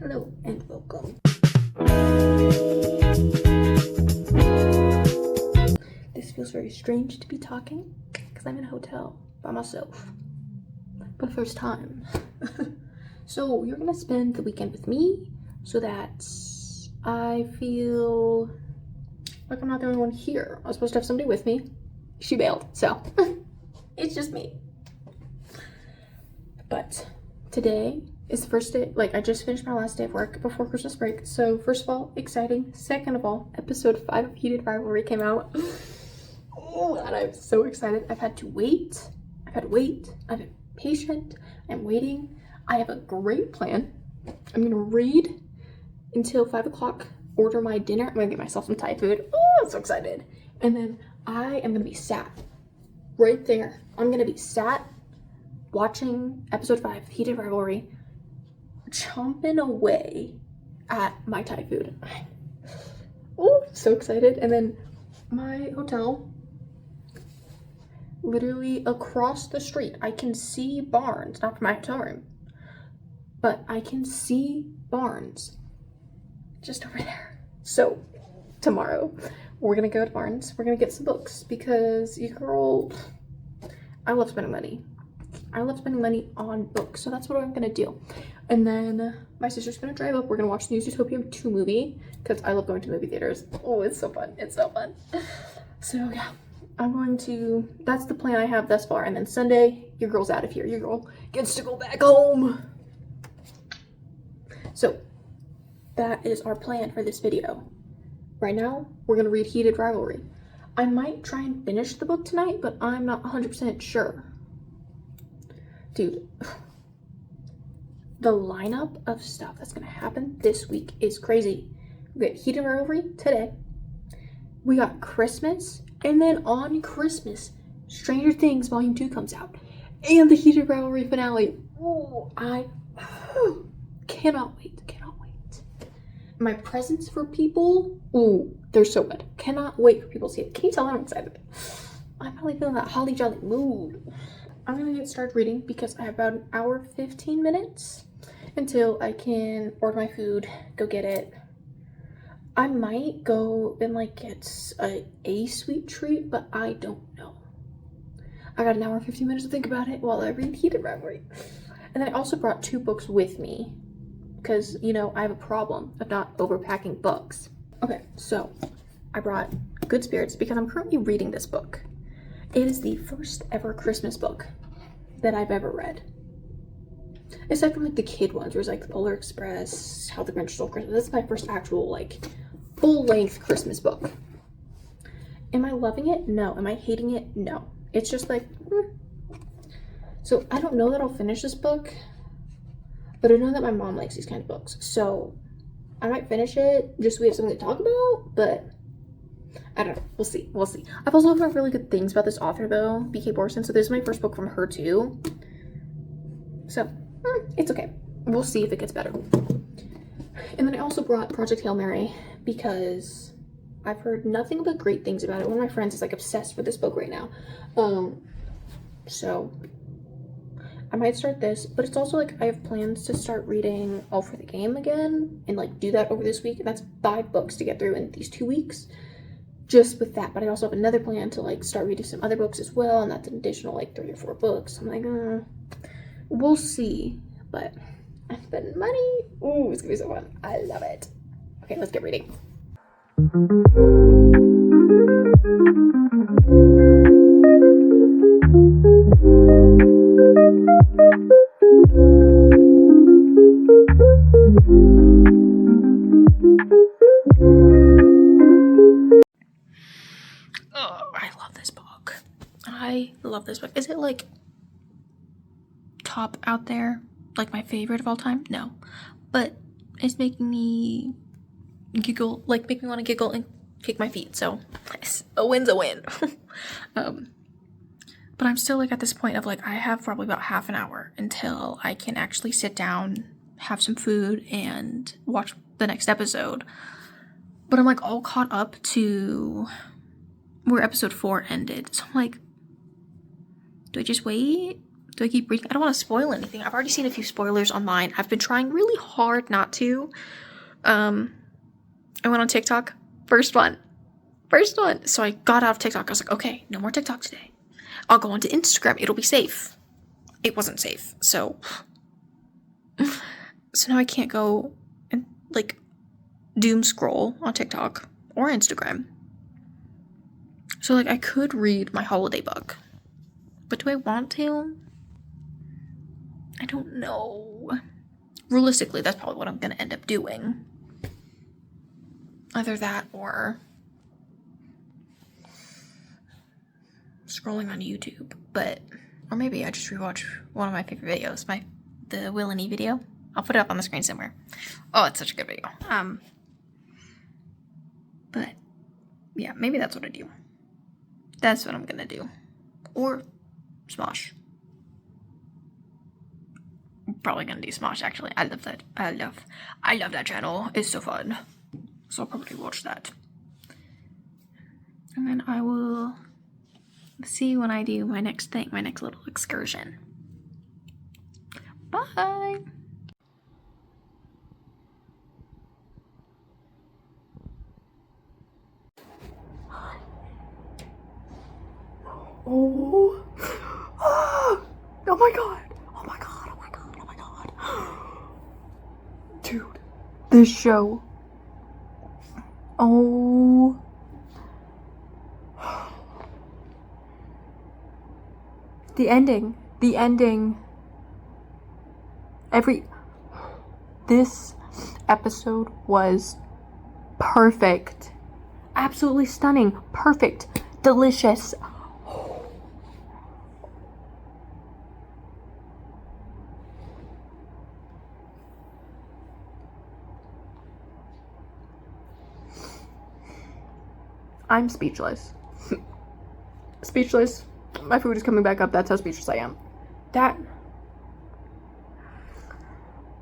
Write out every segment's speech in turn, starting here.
Hello and welcome. This feels very strange to be talking because I'm in a hotel by myself for the first time. So you're gonna spend the weekend with me so that I feel like I'm not the only one here. I was supposed to have somebody with me. She bailed, so it's just me. But today is the first day, I just finished my last day of work before Christmas break. So first of all, exciting. Second of all, episode 5 of Heated Rivalry came out. Oh, and I'm so excited. I've had to wait. I've been patient. I'm waiting. I have a great plan. I'm gonna read until 5 o'clock, order my dinner. I'm gonna get myself some Thai food. Oh, I'm so excited. And then I am gonna be sat right there. I'm gonna be sat watching episode 5, Heated Rivalry, chomping away at my Thai food. Oh, so excited. And then my hotel, literally across the street, I can see Barnes, not from my hotel room, but I can see Barnes just over there. So tomorrow we're gonna go to Barnes. We're gonna get some books because you girl, I love spending money. I love spending money on books, so that's what I'm gonna do. And then my sister's gonna drive up. We're gonna watch the new Zootopia 2 movie because I love going to movie theaters. Oh, it's so fun. It's so fun. So yeah, that's the plan I have thus far. And then Sunday, your girl's out of here. Your girl gets to go back home. So that is our plan for this video. Right now, we're gonna read Heated Rivalry. I might try and finish the book tonight, but I'm not 100% sure. Dude, the lineup of stuff that's gonna happen this week is crazy. We got Heated Rivalry today. We got Christmas, and then on Christmas, Stranger Things Volume 2 comes out, and the Heated Rivalry finale. Oh, I cannot wait. My presents for people, ooh, they're so good. Cannot wait for people to see it. Can you tell I'm excited? I'm probably feeling that holly jolly mood. I'm gonna get started reading because I have about an hour, 15 minutes until I can order my food, go get it. I might go and get a sweet treat, but I don't know. I got an hour and 15 minutes to think about it while I read Heated Rivalry. And then I also brought 2 books with me because, I have a problem of not overpacking books. Okay, so I brought Good Spirits because I'm currently reading this book. It is the first ever Christmas book that I've ever read. Aside from the kid ones, where it's the Polar Express, How the Grinch Stole Christmas. This is my first actual full-length Christmas book. Am I loving it? No. Am I hating it? No. It's just So I don't know that I'll finish this book, but I know that my mom likes these kind of books. So I might finish it just so we have something to talk about, but I don't know. We'll see. I've also heard really good things about this author though, B.K. Borson. So this is my first book from her too. So it's okay. We'll see if it gets better. And then I also brought Project Hail Mary because I've heard nothing but great things about it. One of my friends is obsessed with this book right now. So I might start this, but it's also I have plans to start reading All for the Game again and do that over this week. And that's 5 books to get through in these 2 weeks. Just with that, but I also have another plan to start reading some other books as well, and that's an additional 3 or 4 books. I'm we'll see, but I'm spending money. Ooh, it's gonna be so fun. I love it. Okay, let's get reading. Oh, I love this book. Is it top out there? My favorite of all time? No. But it's making me giggle, make me want to giggle and kick my feet. So a win's a win. But I'm still at this point of I have probably about half an hour until I can actually sit down, have some food, and watch the next episode. But I'm all caught up to where episode 4 ended. So I'm do I just wait Do I keep reading? I don't want to spoil anything. I've already seen a few spoilers online. I've been trying really hard not to. I went on TikTok. First one. So I got out of TikTok. I was like, okay, no more TikTok today. I'll go onto Instagram. It'll be safe. It wasn't safe. So now I can't go and like doom scroll on TikTok or Instagram. So like I could read my holiday book. But do I want to? I don't know. Realistically, that's probably what I'm going to end up doing. Either that or scrolling on YouTube. Or maybe I just rewatch one of my favorite videos, the Will and E video. I'll put it up on the screen somewhere. Oh, it's such a good video. But yeah, maybe that's what I do. That's what I'm going to do. Or Smosh. Probably gonna do Smosh, actually. I love that. I love that channel. It's so fun. So I'll probably watch that. And then I will see when I do my next thing, my next little excursion. Bye! Oh. Oh my god. Dude, this show. Oh. The ending. This episode was perfect. Absolutely stunning. Perfect. Delicious. I'm speechless. Speechless. My food is coming back up. That's how speechless I am.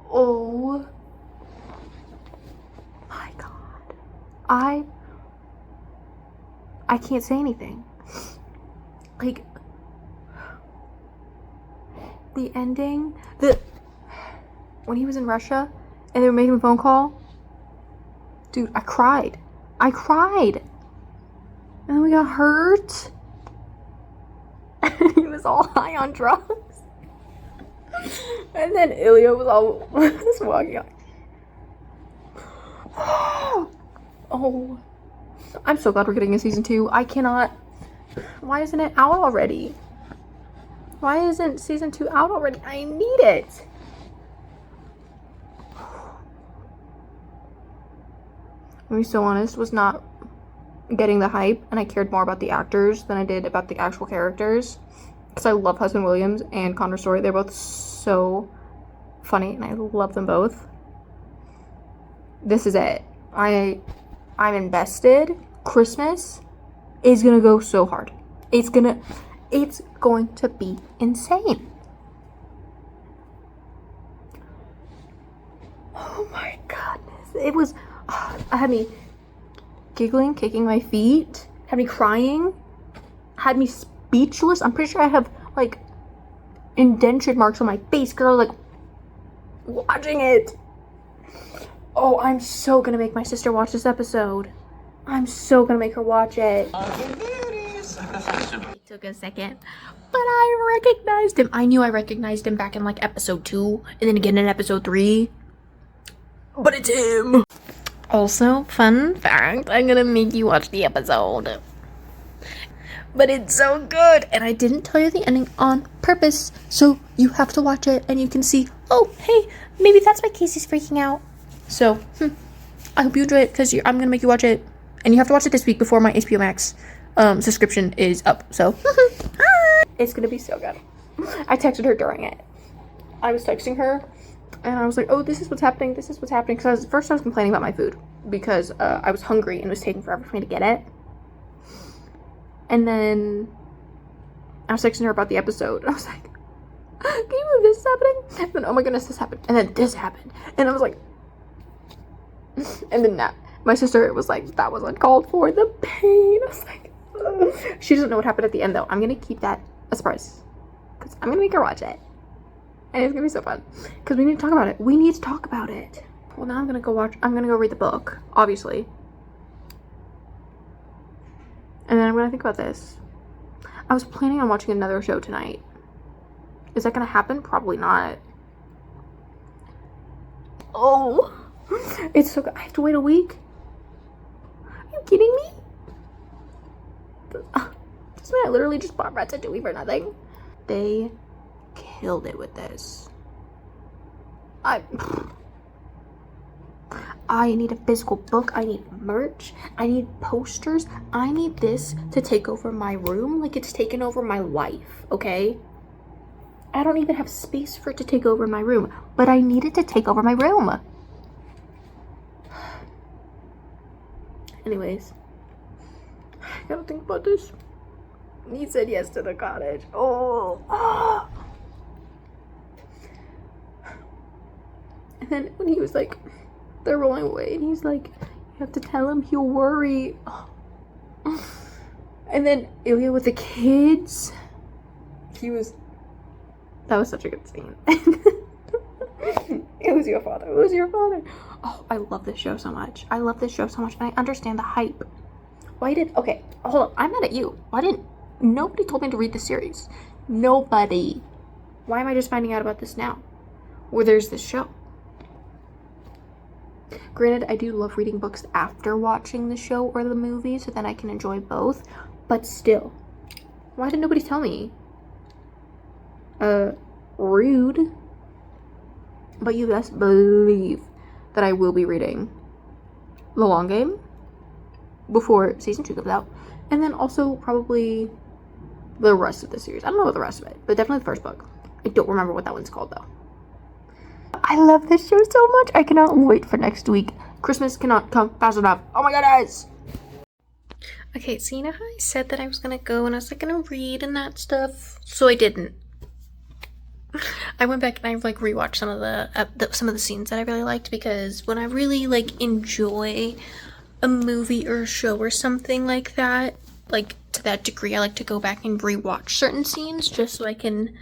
Oh my god. I can't say anything. Like, the ending, when he was in Russia and they were making a phone call, dude, I cried. And then we got hurt. And he was all high on drugs. And then Ilya was all just walking on. Oh. I'm so glad we're getting a season 2. I cannot. Why isn't it out already? Why isn't season 2 out already? I need it. To be so honest, was not getting the hype, and I cared more about the actors than I did about the actual characters, because I love Husband Williams and Connor Story. They're both so funny and I love them both. This is it. I'm invested. Christmas is gonna go so hard. It's going to be insane. Oh my goodness. It was I had me giggling, kicking my feet, had me crying, had me speechless. I'm pretty sure I have like indentured marks on my face because I was like watching it. Oh, I'm so gonna make my sister watch this episode. I'm so gonna make her watch it. It took a second, but I recognized him. I knew I recognized him back in like episode 2 and then again in episode 3. But it's him. Also, fun fact, I'm gonna make you watch the episode. But it's so good, and I didn't tell you the ending on purpose, so you have to watch it and you can see, oh, hey, maybe that's why Casey's freaking out. So, I hope you enjoy it, because I'm gonna make you watch it, and you have to watch it this week before my HBO Max subscription is up, so. It's gonna be so good. I texted her during it. I was texting her, and I was like, oh, this is what's happening, because first I was complaining about my food, because I was hungry, and it was taking forever for me to get it. And then I was texting her about the episode, and I was like, can you believe this is happening? And then, oh my goodness, this happened, and then this happened, and I was like, and then my sister was like, that was uncalled for, the pain. I was like, ugh. She doesn't know what happened at the end, though. I'm gonna keep that a surprise, because I'm gonna make her watch it. And it's gonna be so fun. Because we need to talk about it. We need to talk about it. Well, now I'm gonna go read the book, obviously. And then I'm gonna think about this. I was planning on watching another show tonight. Is that gonna happen? Probably not. Oh, it's so good. I have to wait a week. Are you kidding me? This man, I literally just bought Ratatouille for nothing. They killed it with this. I need a physical book. I need merch. I need posters. I need this to take over my room like it's taken over my life, okay? I don't even have space for it to take over my room, but I need it to take over my room. Anyways, I gotta think about this. He said yes to the cottage. Oh. And then when he was like, they're rolling away, and he's like, you have to tell him, he'll worry. And then Ilya with the kids, that was such a good scene. It was your father. It was your father. Oh, I love this show so much. I love this show so much, and I understand the hype. Okay, hold up. I'm mad at you. Nobody told me to read the series. Nobody. Why am I just finding out about this now? Where there's this show. Granted, I do love reading books after watching the show or the movie, so then I can enjoy both. But still, why did nobody tell me? Rude. But you best believe that I will be reading The Long Game before season 2 comes out. And then also probably the rest of the series. I don't know about the rest of it, but definitely the first book. I don't remember what that one's called though. I love this show so much. I cannot wait for next week. Christmas cannot come fast enough. Oh my goodness. Okay, so you know how I said that I was gonna go and I was like gonna read and that stuff? So I didn't. I went back and I like rewatched some of the scenes that I really liked, because when I really like enjoy a movie or a show or something like that, like to that degree, I like to go back and rewatch certain scenes just so I can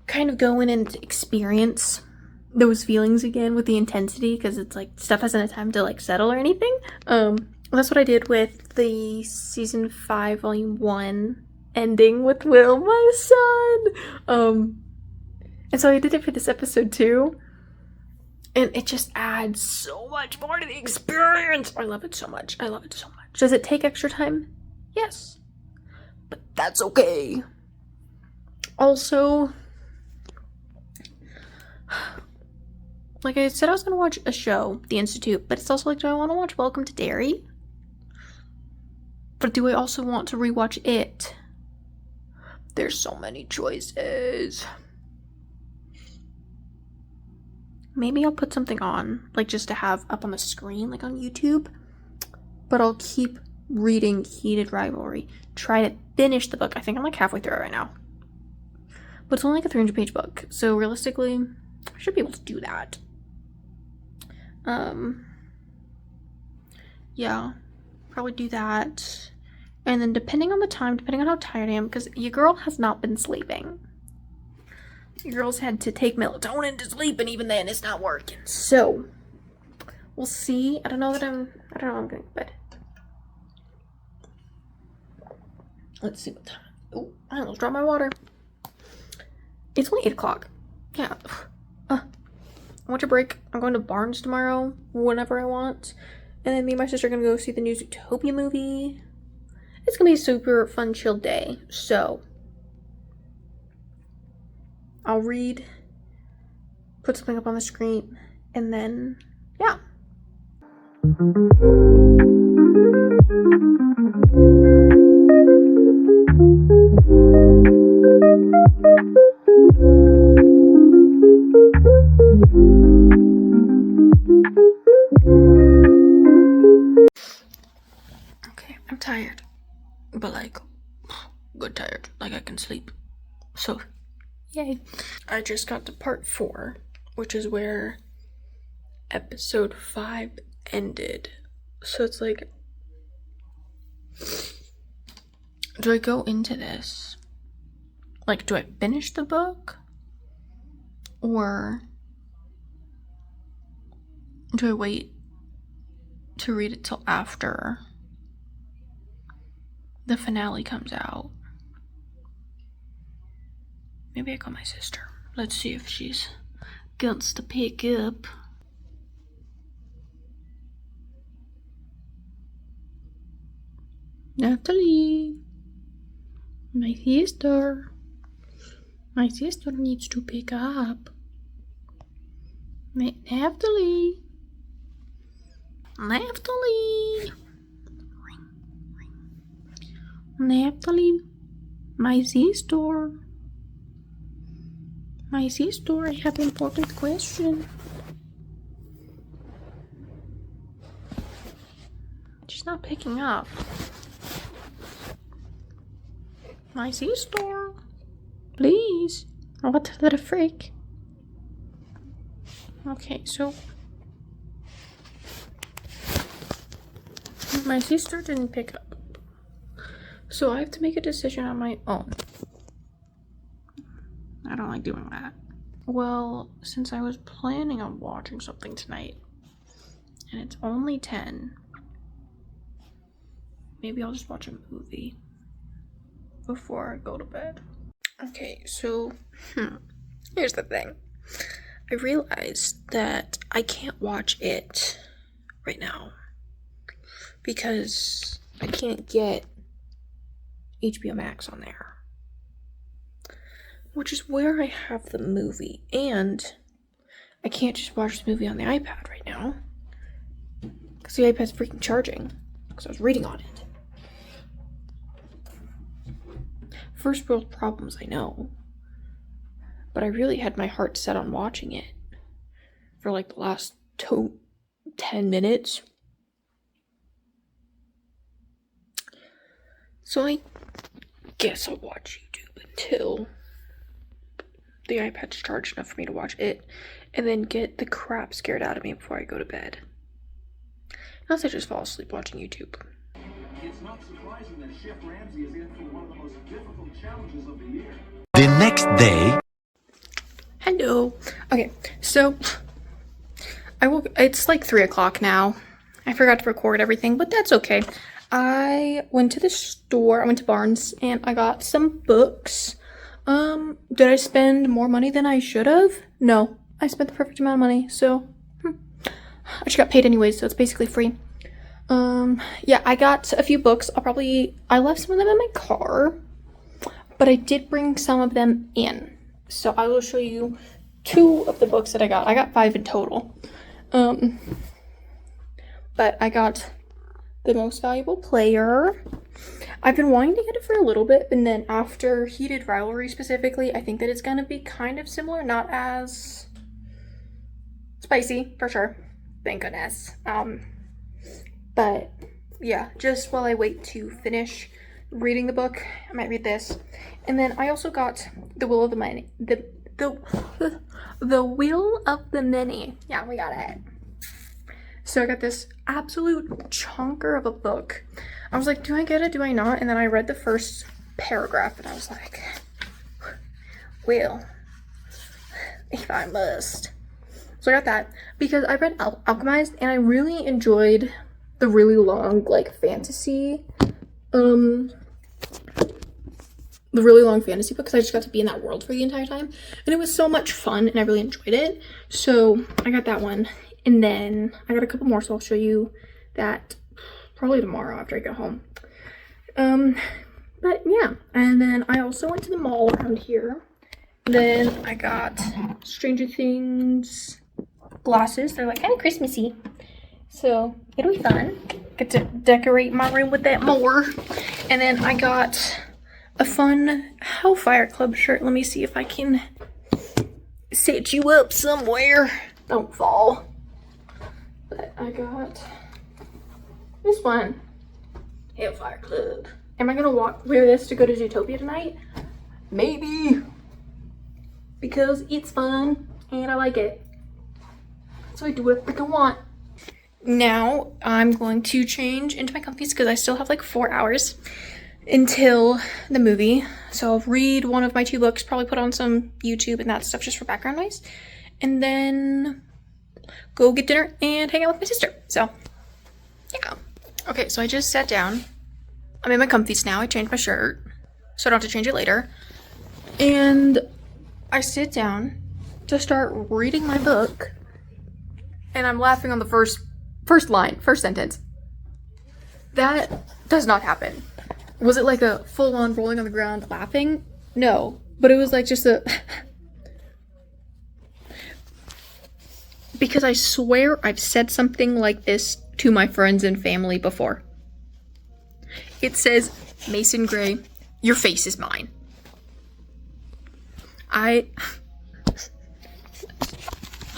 kind of go in and experience those feelings again with the intensity, because it's like stuff hasn't had time to like settle or anything. That's what I did with the season 5 volume 1 ending with Will, my son. And so I did it for this episode too, and it just adds so much more to the experience. I love it so much. I love it so much. Does it take extra time? Yes, but that's okay. Also, like I said, I was gonna watch a show, The Institute, but it's also like, do I want to watch Welcome to Derry? But do I also want to rewatch it? There's so many choices. Maybe I'll put something on, like just to have up on the screen, like on YouTube. But I'll keep reading Heated Rivalry. Try to finish the book. I think I'm like halfway through it right now. But it's only like a 300-page book. So realistically, I should be able to do that. Yeah, probably do that. And then depending on the time, depending on how tired I am, because your girl has not been sleeping. Your girl's had to take melatonin to sleep, and even then it's not working. So we'll see. I don't know, I'm going to bed. Let's see what time. Oh, I almost dropped my water. It's only 8 o'clock. Yeah. I want your break. I'm going to Barnes tomorrow, whenever I want. And then me and my sister are going to go see the new Zootopia movie. It's going to be a super fun, chill day. So I'll read, put something up on the screen, and then, yeah. Okay, I'm tired, but like, good tired, like I can sleep, so yay. I just got to part 4, which is where episode 5 ended. So it's like, do I go into this Like, do I finish the book? Or do I wait to read it till after the finale comes out? Maybe I call my sister. Let's see if she's gets to pick up. Natalie, my sister needs to pick up. Natalie, Natalie, my sister, I have an important question. She's not picking up. My sister, please. What the freak? Okay, so my sister didn't pick up. So I have to make a decision on my own. I don't like doing that. Well, since I was planning on watching something tonight, and it's only 10, maybe I'll just watch a movie before I go to bed. Okay, so, here's the thing. I realized that I can't watch it right now because I can't get HBO Max on there, which is where I have the movie, and I can't just watch the movie on the iPad right now because the iPad's freaking charging because I was reading on it. First world problems, I know, but I really had my heart set on watching it for like the last 10 minutes. So I guess I'll watch YouTube until the iPad's charged enough for me to watch it, and then get the crap scared out of me before I go to bed. Unless I just fall asleep watching YouTube. It's not surprising that Chef Ramsay is in for one of the most difficult challenges of the year. The next day. Hello. Okay, so it's like 3 o'clock now. I forgot to record everything, but that's okay. I went to the store, I went to Barnes, and I got some books. Did I spend more money than I should have? No, I spent the perfect amount of money, so I just got paid anyways, so it's basically free. Yeah, I got a few books. I left some of them in my car, but I did bring some of them in. So I will show you 2 of the books that I got. I got 5 in total. But I got The Most Valuable Player. I've been wanting to get it for a little bit, and then after Heated Rivalry specifically, I think that it's gonna be kind of similar, not as spicy, for sure. Thank goodness. But yeah, just while I wait to finish reading the book, I might read this. And then I also got The Will of the Many. The Will of the Many. Yeah, we got it. So I got this absolute chunker of a book. I was like, do I get it? Do I not? And then I read the first paragraph and I was like, well, if I must. So I got that because I read Alchemized and I really enjoyed the really long fantasy the really long fantasy book because I just got to be in that world for the entire time, and it was so much fun and I really enjoyed it. So I got that one, and then I got a couple more, so I'll show you that probably tomorrow after I get home. But yeah, and then I also went to the mall around here. Then I got Stranger Things glasses. They're like kind of Christmassy, so it'll be fun. Get to decorate my room with that more. And then I got a fun Hellfire Club shirt. Let me see if I can set you up somewhere. Don't fall. But I got this one. Hellfire Club. Am I gonna wear this to go to Zootopia tonight? Maybe. Because it's fun and I like it. So I do what I freaking want. Now I'm going to change into my comfies because I still have like 4 hours. until the movie. So I'll read one of my 2 books, probably put on some YouTube and that stuff just for background noise, and then go get dinner and hang out with my sister. So yeah. Okay, so I just sat down. I'm in my comfiest now. I changed my shirt so I don't have to change it later. And I sit down to start reading my book, and I'm laughing on the first sentence. That does not happen. Was it like a full-on rolling on the ground laughing? No, but it was like just a because I swear I've said something like this to my friends and family before. It says, Mason Gray, your face is mine.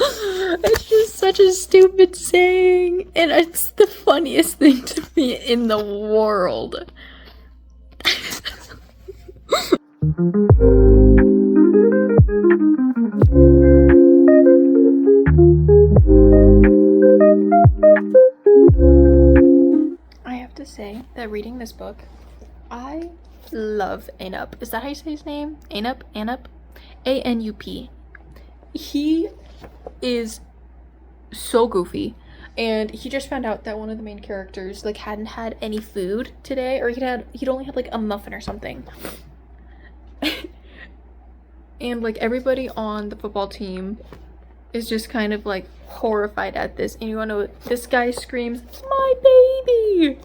It's just such a stupid saying, and it's the funniest thing to me in the world. I have to say that reading this book, I love Anup. Is that how you say his name? Anup? A-N-U-P. He is so goofy, and he just found out that one of the main characters like hadn't had any food today, or he'd only had like a muffin or something. And like everybody on the football team is just kind of like horrified at this, and you wanna know what this guy screams? My baby!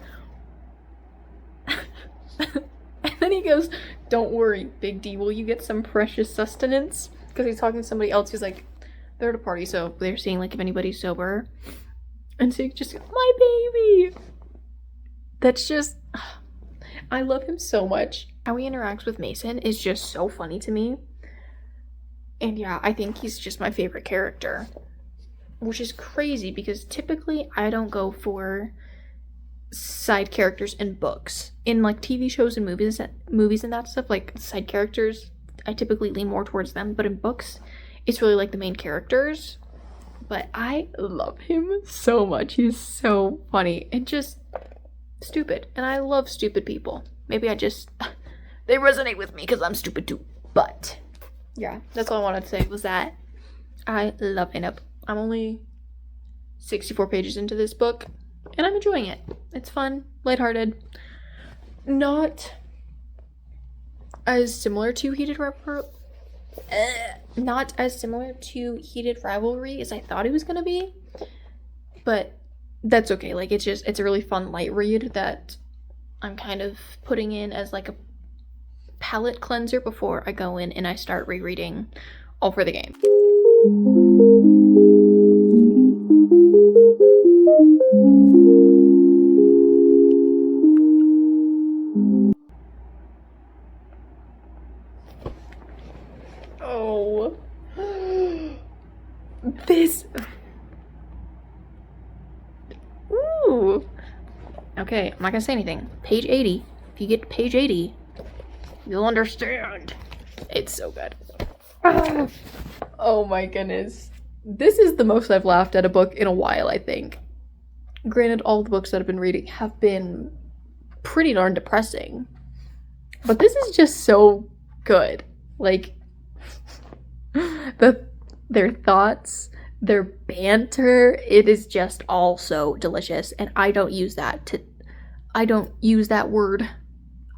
And then he goes, don't worry, Big D, will you get some precious sustenance? Because he's talking to somebody else who's like, they're at a party, so they're seeing like if anybody's sober. And so he just goes, my baby! That's just, I love him so much. How he interacts with Mason is just so funny to me. And yeah, I think he's just my favorite character. Which is crazy because typically I don't go for side characters in books. In like TV shows and movies and that stuff, like side characters, I typically lean more towards them. But in books, it's really like the main characters. But I love him so much. He's so funny and just stupid. And I love stupid people. Maybe they resonate with me because I'm stupid too. But yeah, that's all I wanted to say was that I love Anup. I'm only 64 pages into this book, and I'm enjoying it. It's fun, lighthearted. Not as similar to Heated Rivalry as I thought it was gonna be, but that's okay. Like it's a really fun light read that I'm kind of putting in as like a palate cleanser before I go in and I start rereading All for the Game. Oh, this. Ooh. Okay, I'm not gonna say anything. Page 80. If you get to page 80, you'll understand. It's so good. Oh my goodness. This is the most I've laughed at a book in a while, I think. Granted, all the books that I've been reading have been pretty darn depressing. But this is just so good. Like, their thoughts, their banter, it is just all so delicious. And I don't use that word.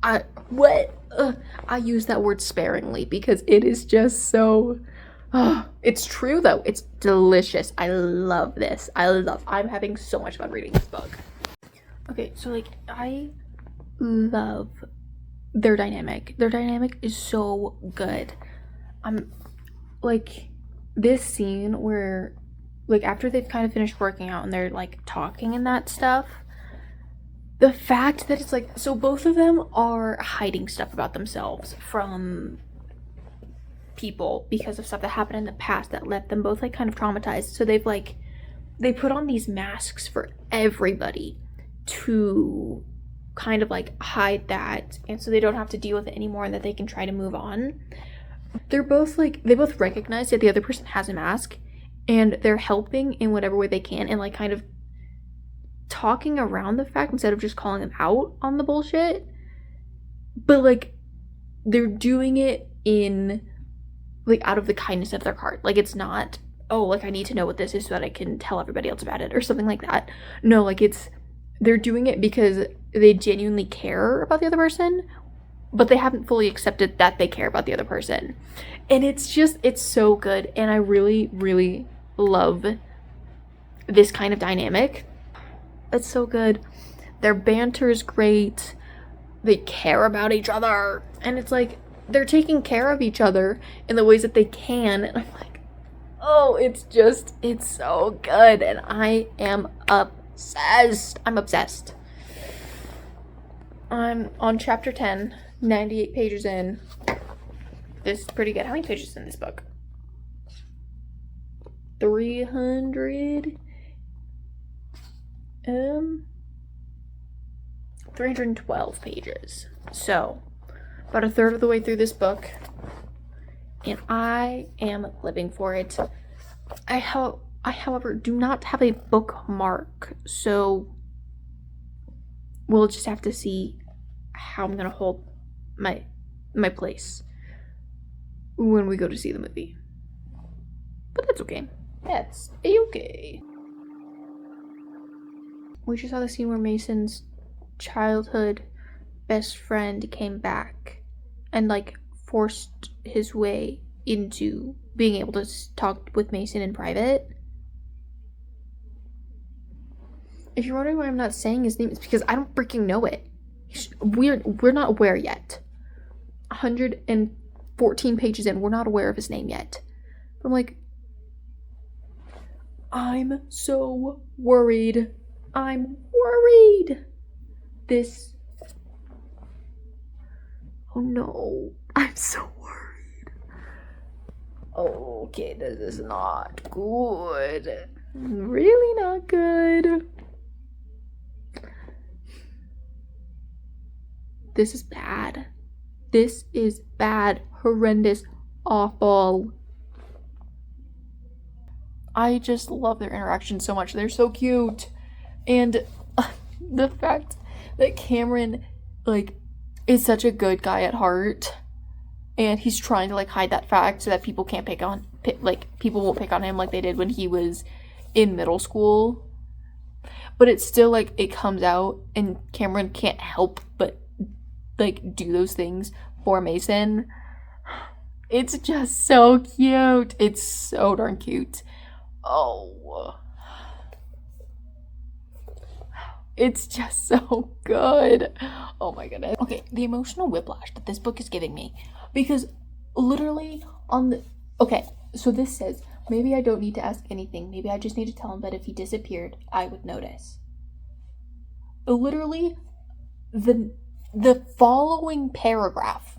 I use that word sparingly because it is just so, it's true though. It's delicious. I love this. I'm having so much fun reading this book. Okay, so like, I love their dynamic. Their dynamic is so good. I'm like, this scene where, like, after they've kind of finished working out and they're like talking and that stuff, the fact that it's like, so both of them are hiding stuff about themselves from people because of stuff that happened in the past that left them both like kind of traumatized. So they put on these masks for everybody to kind of like hide that, and so they don't have to deal with it anymore and that they can try to move on. They're both like, they both recognize that the other person has a mask and they're helping in whatever way they can and like kind of talking around the fact instead of just calling them out on the bullshit. but like they're doing it in like out of the kindness of their heart. Like it's not, oh, like I need to know what this is so that I can tell everybody else about it or something like that. No, like they're doing it because they genuinely care about the other person, but they haven't fully accepted that they care about the other person. And it's so good. And I really, really love this kind of dynamic. It's so good. Their banter is great. They care about each other. And it's like, they're taking care of each other in the ways that they can. And I'm like, oh, it's so good. And I am obsessed. I'm obsessed. I'm on chapter 10, 98 pages in. This is pretty good. How many pages in this book? 312 pages. So, about a third of the way through this book, and I am living for it. I however, do not have a bookmark, so we'll just have to see how I'm gonna hold my place when we go to see the movie. But that's okay. That's okay. We just saw the scene where Mason's childhood best friend came back and like forced his way into being able to talk with Mason in private. If you're wondering why I'm not saying his name, it's because I don't freaking know it. We're not aware yet. 114 pages in, we're not aware of his name yet. But I'm like, I'm so worried. I'm worried. Oh no, I'm so worried. Okay, this is not good. Really not good. This is bad. This is bad, horrendous, awful. I just love their interaction so much. They're so cute. And the fact that Cameron, like, is such a good guy at heart. And he's trying to, like, hide that fact so that people can't people won't pick on him like they did when he was in middle school. But it's still, like, it comes out and Cameron can't help but, like, do those things for Mason. It's just so cute. It's so darn cute. Oh. It's just so good. Oh my goodness. Okay, the emotional whiplash that this book is giving me. Because literally okay, so this says, maybe I don't need to ask anything. Maybe I just need to tell him that if he disappeared, I would notice. Literally, the following paragraph.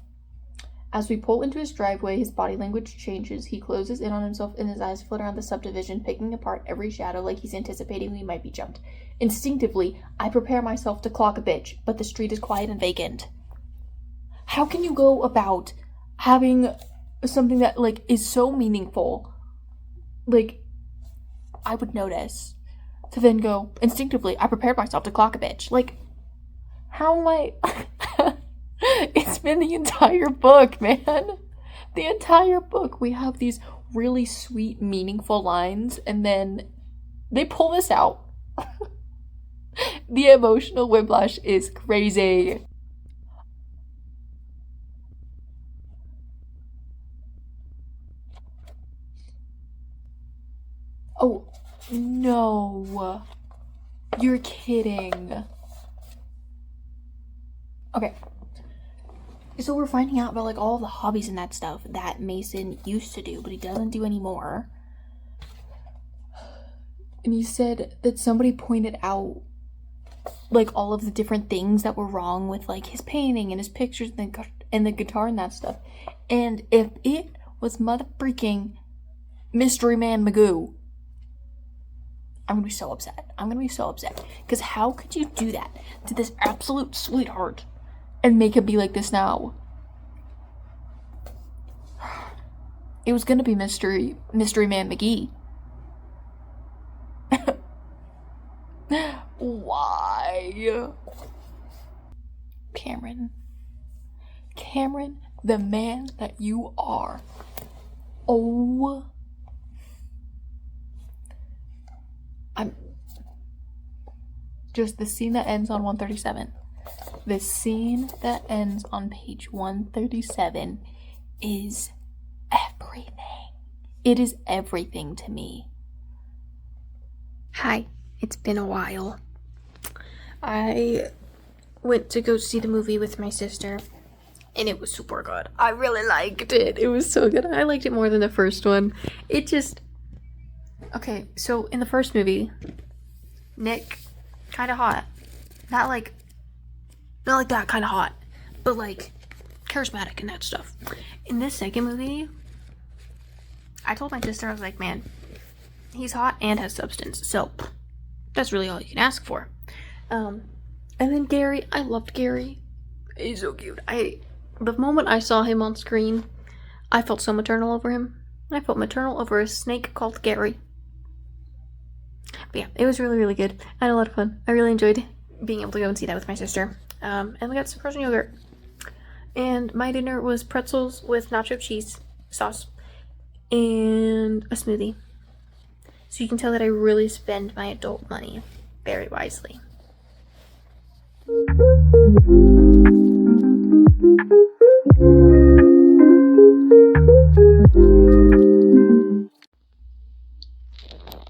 As we pull into his driveway, his body language changes. He closes in on himself and his eyes flit around the subdivision, picking apart every shadow like he's anticipating we might be jumped. Instinctively, I prepare myself to clock a bitch, but the street is quiet and vacant. How can you go about having something that, like, is so meaningful, like, I would notice, to then go, instinctively, I prepared myself to clock a bitch? Like, how am I... It's been the entire book, man. The entire book. We have these really sweet, meaningful lines, and then they pull this out. The emotional whiplash is crazy. Oh, no. You're kidding. Okay. So we're finding out about, like, all the hobbies and that stuff that Mason used to do, but he doesn't do anymore. And he said that somebody pointed out, like, all of the different things that were wrong with, like, his painting and his pictures and the guitar and that stuff. And if it was mother freaking Mystery Man Magoo, I'm gonna be so upset. Because how could you do that to this absolute sweetheart and make it be like this now? It was gonna be Mystery Man McGee. Why? Cameron. Cameron, the man that you are. Oh. I'm just the scene that ends on 137. The scene that ends on page 137 is everything. It is everything to me. Hi, it's been a while. I went to go see the movie with my sister, and it was super good. I really liked it. It was so good. I liked it more than the first one. Okay, so in the first movie, Nick, kind of hot. Not like that kind of hot, but like charismatic and that stuff. In this second movie, I told my sister, I was like, man, he's hot and has substance, so that's really all you can ask for. And then Gary, I loved Gary. He's so cute. The moment I saw him on screen, I felt so maternal over him. I felt maternal over a snake called Gary. But yeah, it was really, really good. I had a lot of fun. I really enjoyed being able to go and see that with my sister. And we got some frozen yogurt. And my dinner was pretzels with nacho cheese sauce and a smoothie. So you can tell that I really spend my adult money very wisely.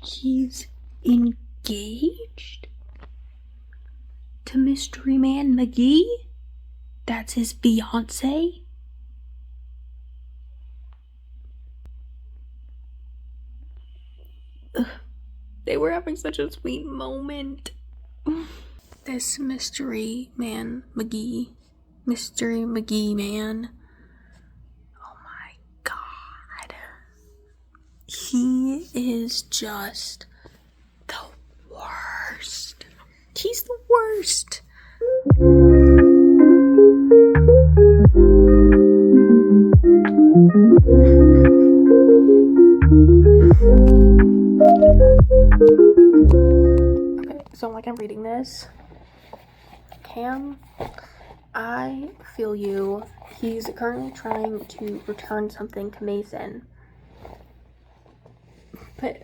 He's engaged to Mystery Man McGee? That's his fiance? Ugh, they were having such a sweet moment. This Mystery Man McGee. Mystery McGee man. Oh my god. He is just the worst. He's the worst. Okay, so like I'm reading this. Cam, I feel you. He's currently trying to return something to Mason. But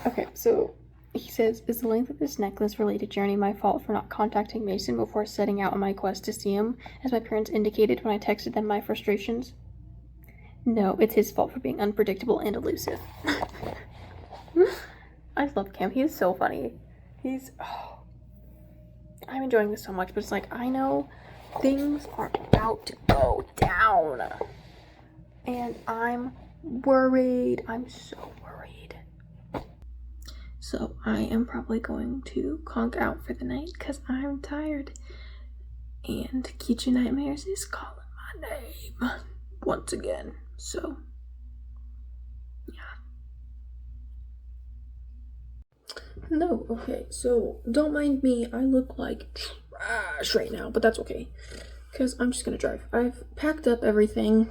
okay, so he says, is the length of this necklace-related journey my fault for not contacting Mason before setting out on my quest to see him, as my parents indicated when I texted them my frustrations? No, it's his fault for being unpredictable and elusive. I love Cam. He is so funny. I'm enjoying this so much, but it's like, I know things are about to go down. And I'm worried. I'm so worried. So I am probably going to conk out for the night because I'm tired. And Kitchen Nightmares is calling my name once again. So, yeah. No, okay, so don't mind me. I look like trash right now, but that's okay. Because I'm just gonna drive. I've packed up everything.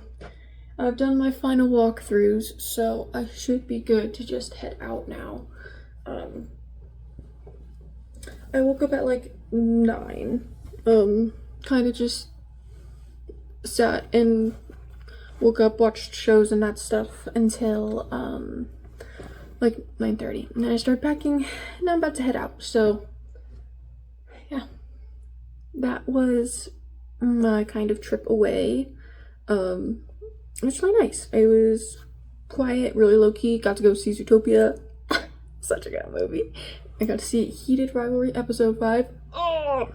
I've done my final walkthroughs, so I should be good to just head out now. I woke up at like 9. Kind of just sat and woke up, watched shows and that stuff until like 9:30. And then I started packing and I'm about to head out. So yeah, that was my kind of trip away. It was really nice. It was quiet, really low-key. Got to go see Zootopia. Such a good movie. I got to see Heated Rivalry episode 5. Oh,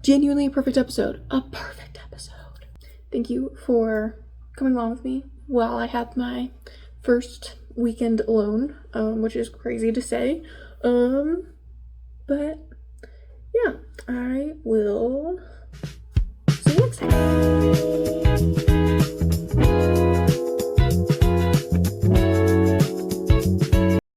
genuinely a perfect episode. A perfect episode. Thank you for coming along with me while I had my first weekend alone, which is crazy to say. But yeah, I will